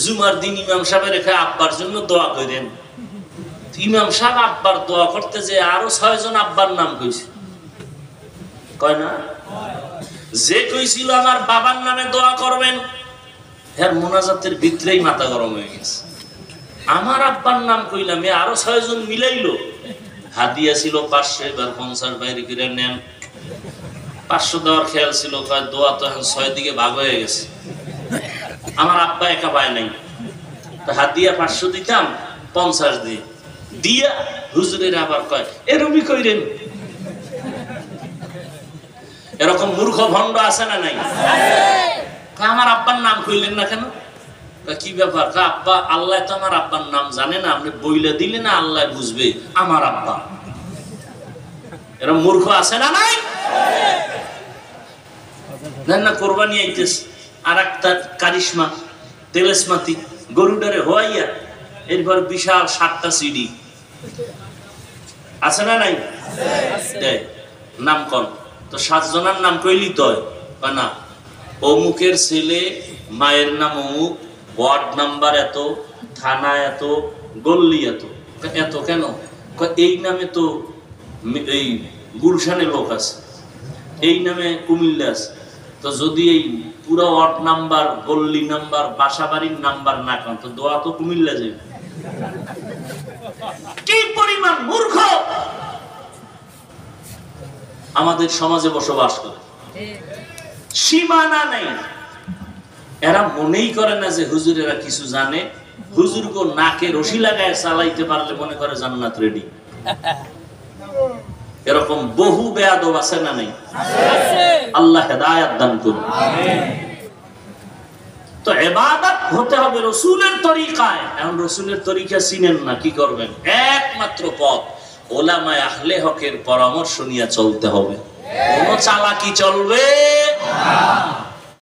জুমার দিন ইমাম সাহেবের রেখে আব্বার জন্য দোয়া করেন। ইমাম সাহেব আব্বার দোয়া করতে যে আরো 6 জন আব্বার নাম কইছে, কয় না? যে কইছিল আমার বাবার নামে দোয়া করবেন, এর মোনাজাতের ভিতরেই মাথা গরম হয়ে গেছে। আমার আব্বার নাম কইলাম, আরো 6 জন মিলাইলো। হাদিয়া ছিল 500, এবার 50 বাইরে করে নেন। 500 দেওয়ার খেয়াল ছিল, কয় দোয়া তো এখন 6 দিকে ভাগ হয়ে গেছে, আমার আব্বা একা পায় নাই। তো হাদিয়া 500 দিতাম, 50 দিয়ে দিয়া হুজুরের আবার কয় এরকমই কইরেন। এরকম মূর্খ ভণ্ড আছে না নাই? আমার আব্বার নাম কইলেন না কেন? কি ব্যাপার? আব্বা, আল্লাহ তো আমার আব্বার নাম জানে না, আপনি বইলে দিলে না আল্লাহ বুঝবে আমার আব্বা। এরকম মূর্খ আছে না নাই? না কোরবানি আইতেছে, আর একটা কারিশমা তেলেসমাতি গরুডারে হওয়াইয়া এরপর বিশাল 7টা সিডি আছে না নাই? নাম কন তো 7 জনের নাম কইলি তো না, অমুকের ছেলে, মায়ের নাম অমুক, ওয়ার্ড নাম্বার এত, থানা এত, গল্লি এত। এত কেন? এই নামে তো এই গুলশানে লোক আছে, এই নামে কুমিল্লা আছে। তো যদি এই পুরো ওয়ার্ড নাম্বার, গল্লি নাম্বার, বাসা বাড়ির নাম্বার না কান, তো দোয়া তো কুমিল্লা যাবে। কি পরিমাণ মূর্খ আমাদের সমাজে বসবাস করে, সীমানা নেই। এরা মনেই করে না যে হুজুরেরা কিছু জানে। হুজুর গো নাকে রশি লাগায় চালাইতে পারলে মনে করে জান্নাত রেডি। এরকম বহু বেয়াদব আছে না নাই? আল্লাহ হেদায়েত দান করুন। তো ইবাদত হতে হবে রাসূলের তরিকায়। এখন রাসূলের তরিকা চিনেন না, কি করবেন? একমাত্র পথ উলামায়ে আহলে হকের পরামর্শ নিয়ে চলতে হবে। কোন চালাকি চলবে না।